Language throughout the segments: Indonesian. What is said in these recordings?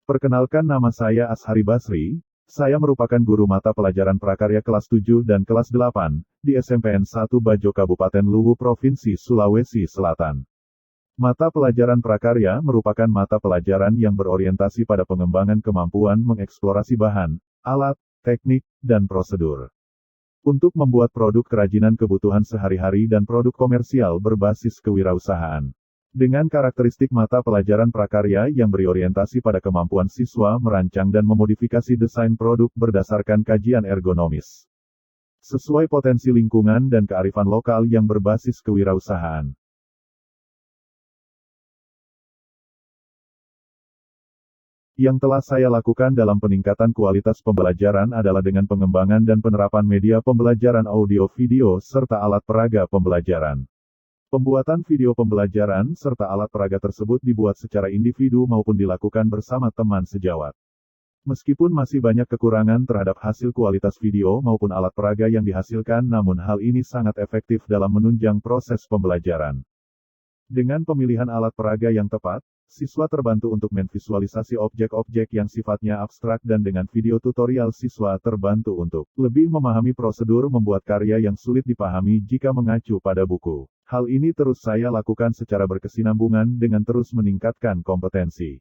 Perkenalkan, nama saya Ashari Basri. Saya merupakan guru mata pelajaran prakarya kelas 7 dan kelas 8 di SMPN 1 Bajo Kabupaten Luwu Provinsi Sulawesi Selatan. Mata pelajaran prakarya merupakan mata pelajaran yang berorientasi pada pengembangan kemampuan mengeksplorasi bahan, alat, teknik, dan prosedur. Untuk membuat produk kerajinan kebutuhan sehari-hari dan produk komersial berbasis kewirausahaan. Dengan karakteristik mata pelajaran prakarya yang berorientasi pada kemampuan siswa merancang dan memodifikasi desain produk berdasarkan kajian ergonomis. Sesuai potensi lingkungan dan kearifan lokal yang berbasis kewirausahaan. Yang telah saya lakukan dalam peningkatan kualitas pembelajaran adalah dengan pengembangan dan penerapan media pembelajaran audio-video serta alat peraga pembelajaran. Pembuatan video pembelajaran serta alat peraga tersebut dibuat secara individu maupun dilakukan bersama teman sejawat. Meskipun masih banyak kekurangan terhadap hasil kualitas video maupun alat peraga yang dihasilkan, namun hal ini sangat efektif dalam menunjang proses pembelajaran. Dengan pemilihan alat peraga yang tepat, siswa terbantu untuk memvisualisasi objek-objek yang sifatnya abstrak dan dengan video tutorial siswa terbantu untuk lebih memahami prosedur membuat karya yang sulit dipahami jika mengacu pada buku. Hal ini terus saya lakukan secara berkesinambungan dengan terus meningkatkan kompetensi.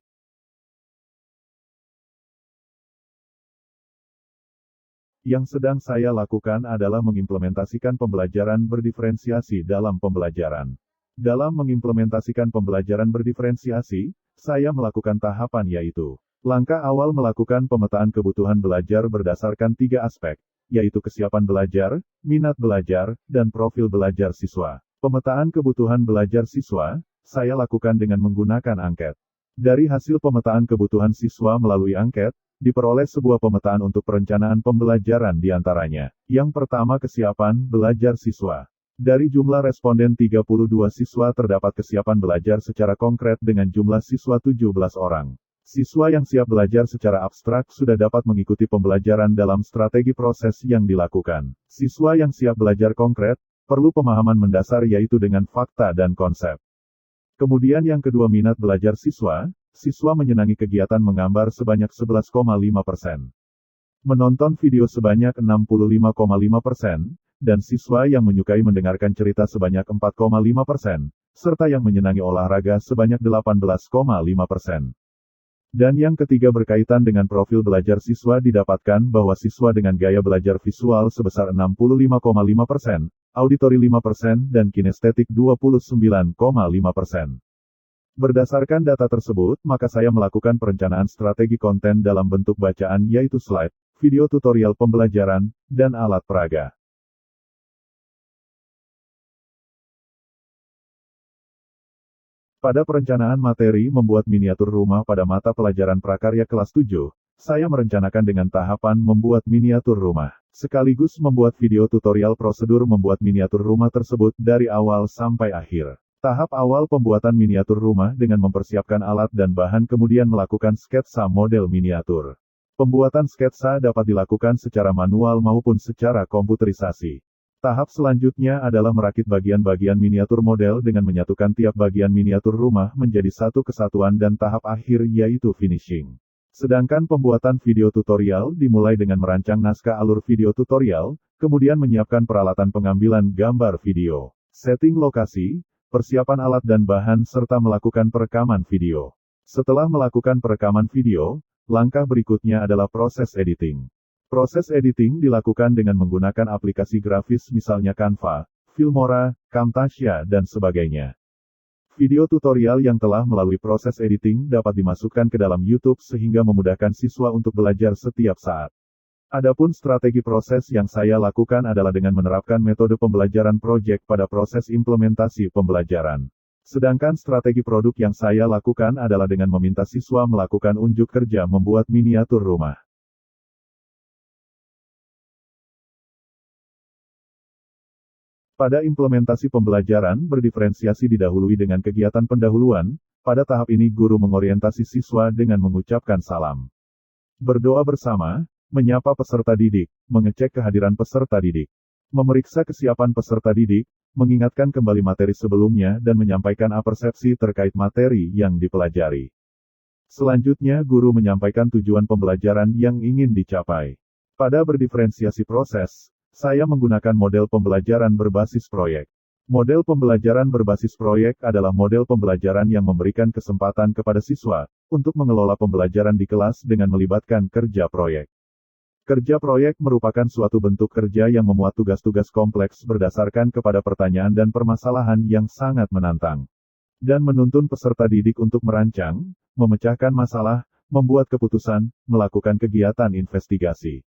Yang sedang saya lakukan adalah mengimplementasikan pembelajaran berdiferensiasi dalam pembelajaran. Dalam mengimplementasikan pembelajaran berdiferensiasi, saya melakukan tahapan yaitu, langkah awal melakukan pemetaan kebutuhan belajar berdasarkan 3 aspek, yaitu kesiapan belajar, minat belajar, dan profil belajar siswa. Pemetaan kebutuhan belajar siswa, saya lakukan dengan menggunakan angket. Dari hasil pemetaan kebutuhan siswa melalui angket, diperoleh sebuah pemetaan untuk perencanaan pembelajaran diantaranya. Yang pertama, kesiapan belajar siswa. Dari jumlah responden 32 siswa terdapat kesiapan belajar secara konkret dengan jumlah siswa 17 orang. Siswa yang siap belajar secara abstrak sudah dapat mengikuti pembelajaran dalam strategi proses yang dilakukan. Siswa yang siap belajar konkret, perlu pemahaman mendasar yaitu dengan fakta dan konsep. Kemudian yang kedua, minat belajar siswa. Siswa menyenangi kegiatan menggambar sebanyak 11,5%. Menonton video sebanyak 65,5%. Dan siswa yang menyukai mendengarkan cerita sebanyak 4,5%, serta yang menyenangi olahraga sebanyak 18,5%. Dan yang ketiga berkaitan dengan profil belajar siswa, didapatkan bahwa siswa dengan gaya belajar visual sebesar 65,5%, auditori 5%, dan kinestetik 29,5%. Berdasarkan data tersebut, maka saya melakukan perencanaan strategi konten dalam bentuk bacaan yaitu slide, video tutorial pembelajaran, dan alat peraga. Pada perencanaan materi membuat miniatur rumah pada mata pelajaran prakarya kelas 7, saya merencanakan dengan tahapan membuat miniatur rumah, sekaligus membuat video tutorial prosedur membuat miniatur rumah tersebut dari awal sampai akhir. Tahap awal pembuatan miniatur rumah dengan mempersiapkan alat dan bahan, kemudian melakukan sketsa model miniatur. Pembuatan sketsa dapat dilakukan secara manual maupun secara komputerisasi. Tahap selanjutnya adalah merakit bagian-bagian miniatur model dengan menyatukan tiap bagian miniatur rumah menjadi satu kesatuan dan tahap akhir yaitu finishing. Sedangkan pembuatan video tutorial dimulai dengan merancang naskah alur video tutorial, kemudian menyiapkan peralatan pengambilan gambar video, setting lokasi, persiapan alat dan bahan serta melakukan perekaman video. Setelah melakukan perekaman video, langkah berikutnya adalah proses editing. Proses editing dilakukan dengan menggunakan aplikasi grafis misalnya Canva, Filmora, Camtasia, dan sebagainya. Video tutorial yang telah melalui proses editing dapat dimasukkan ke dalam YouTube sehingga memudahkan siswa untuk belajar setiap saat. Adapun strategi proses yang saya lakukan adalah dengan menerapkan metode pembelajaran proyek pada proses implementasi pembelajaran. Sedangkan strategi produk yang saya lakukan adalah dengan meminta siswa melakukan unjuk kerja membuat miniatur rumah. Pada implementasi pembelajaran berdiferensiasi didahului dengan kegiatan pendahuluan. Pada tahap ini guru mengorientasi siswa dengan mengucapkan salam, berdoa bersama, menyapa peserta didik, mengecek kehadiran peserta didik, memeriksa kesiapan peserta didik, mengingatkan kembali materi sebelumnya dan menyampaikan persepsi terkait materi yang dipelajari. Selanjutnya guru menyampaikan tujuan pembelajaran yang ingin dicapai. Pada berdiferensiasi proses, saya menggunakan model pembelajaran berbasis proyek. Model pembelajaran berbasis proyek adalah model pembelajaran yang memberikan kesempatan kepada siswa untuk mengelola pembelajaran di kelas dengan melibatkan kerja proyek. Kerja proyek merupakan suatu bentuk kerja yang memuat tugas-tugas kompleks berdasarkan kepada pertanyaan dan permasalahan yang sangat menantang, dan menuntun peserta didik untuk merancang, memecahkan masalah, membuat keputusan, melakukan kegiatan investigasi,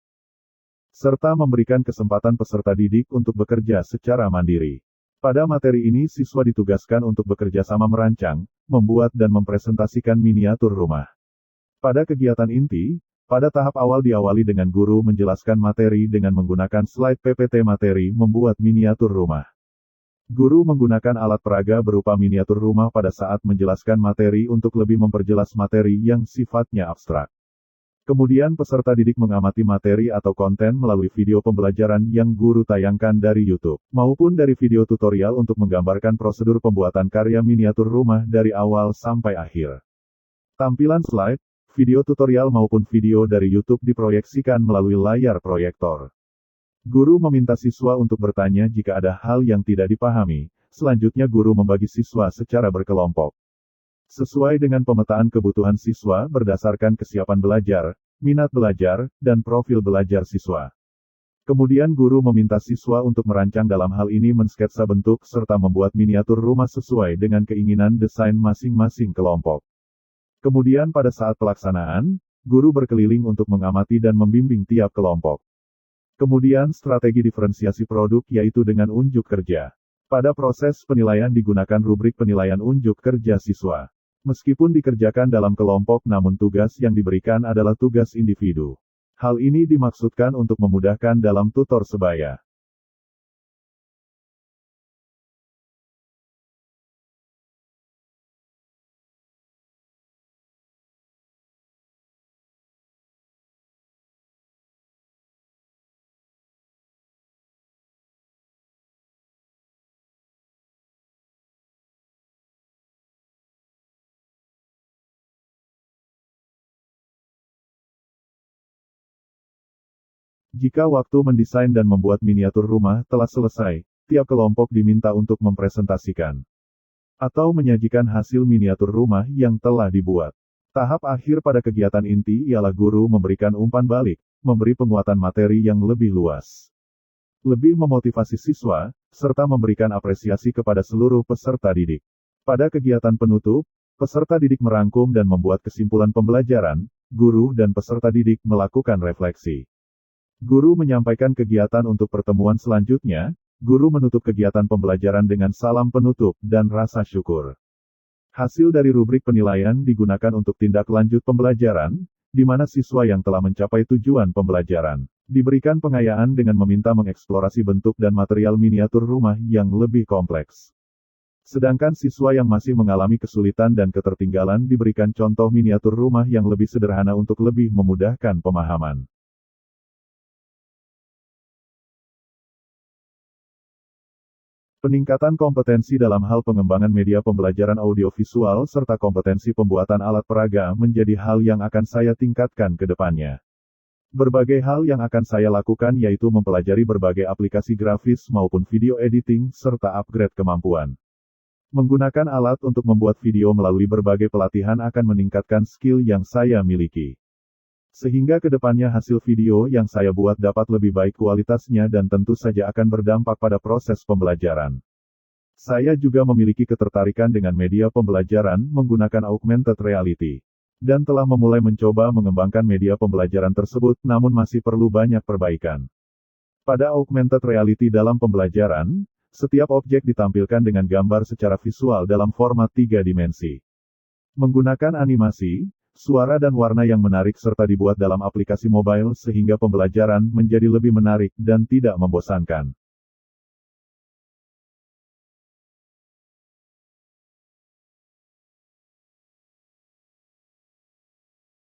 serta memberikan kesempatan peserta didik untuk bekerja secara mandiri. Pada materi ini siswa ditugaskan untuk bekerja sama merancang, membuat dan mempresentasikan miniatur rumah. Pada kegiatan inti, pada tahap awal diawali dengan guru menjelaskan materi dengan menggunakan slide PPT materi membuat miniatur rumah. Guru menggunakan alat peraga berupa miniatur rumah pada saat menjelaskan materi untuk lebih memperjelas materi yang sifatnya abstrak. Kemudian peserta didik mengamati materi atau konten melalui video pembelajaran yang guru tayangkan dari YouTube, maupun dari video tutorial untuk menggambarkan prosedur pembuatan karya miniatur rumah dari awal sampai akhir. Tampilan slide, video tutorial maupun video dari YouTube diproyeksikan melalui layar proyektor. Guru meminta siswa untuk bertanya jika ada hal yang tidak dipahami. Selanjutnya guru membagi siswa secara berkelompok, sesuai dengan pemetaan kebutuhan siswa berdasarkan kesiapan belajar, minat belajar, dan profil belajar siswa. Kemudian guru meminta siswa untuk merancang, dalam hal ini mensketsa bentuk serta membuat miniatur rumah sesuai dengan keinginan desain masing-masing kelompok. Kemudian pada saat pelaksanaan, guru berkeliling untuk mengamati dan membimbing tiap kelompok. Kemudian strategi diferensiasi produk yaitu dengan unjuk kerja. Pada proses penilaian digunakan rubrik penilaian unjuk kerja siswa. Meskipun dikerjakan dalam kelompok namun tugas yang diberikan adalah tugas individu. Hal ini dimaksudkan untuk memudahkan dalam tutor sebaya. Jika waktu mendesain dan membuat miniatur rumah telah selesai, tiap kelompok diminta untuk mempresentasikan atau menyajikan hasil miniatur rumah yang telah dibuat. Tahap akhir pada kegiatan inti ialah guru memberikan umpan balik, memberi penguatan materi yang lebih luas, lebih memotivasi siswa, serta memberikan apresiasi kepada seluruh peserta didik. Pada kegiatan penutup, peserta didik merangkum dan membuat kesimpulan pembelajaran. Guru dan peserta didik melakukan refleksi. Guru menyampaikan kegiatan untuk pertemuan selanjutnya. Guru menutup kegiatan pembelajaran dengan salam penutup dan rasa syukur. Hasil dari rubrik penilaian digunakan untuk tindak lanjut pembelajaran, di mana siswa yang telah mencapai tujuan pembelajaran diberikan pengayaan dengan meminta mengeksplorasi bentuk dan material miniatur rumah yang lebih kompleks. Sedangkan siswa yang masih mengalami kesulitan dan ketertinggalan diberikan contoh miniatur rumah yang lebih sederhana untuk lebih memudahkan pemahaman. Peningkatan kompetensi dalam hal pengembangan media pembelajaran audiovisual serta kompetensi pembuatan alat peraga menjadi hal yang akan saya tingkatkan ke depannya. Berbagai hal yang akan saya lakukan yaitu mempelajari berbagai aplikasi grafis maupun video editing serta upgrade kemampuan. Menggunakan alat untuk membuat video melalui berbagai pelatihan akan meningkatkan skill yang saya miliki. Sehingga ke depannya hasil video yang saya buat dapat lebih baik kualitasnya dan tentu saja akan berdampak pada proses pembelajaran. Saya juga memiliki ketertarikan dengan media pembelajaran menggunakan augmented reality. Dan telah memulai mencoba mengembangkan media pembelajaran tersebut namun masih perlu banyak perbaikan. Pada augmented reality dalam pembelajaran, setiap objek ditampilkan dengan gambar secara visual dalam format 3 dimensi. Menggunakan animasi, suara dan warna yang menarik serta dibuat dalam aplikasi mobile sehingga pembelajaran menjadi lebih menarik dan tidak membosankan.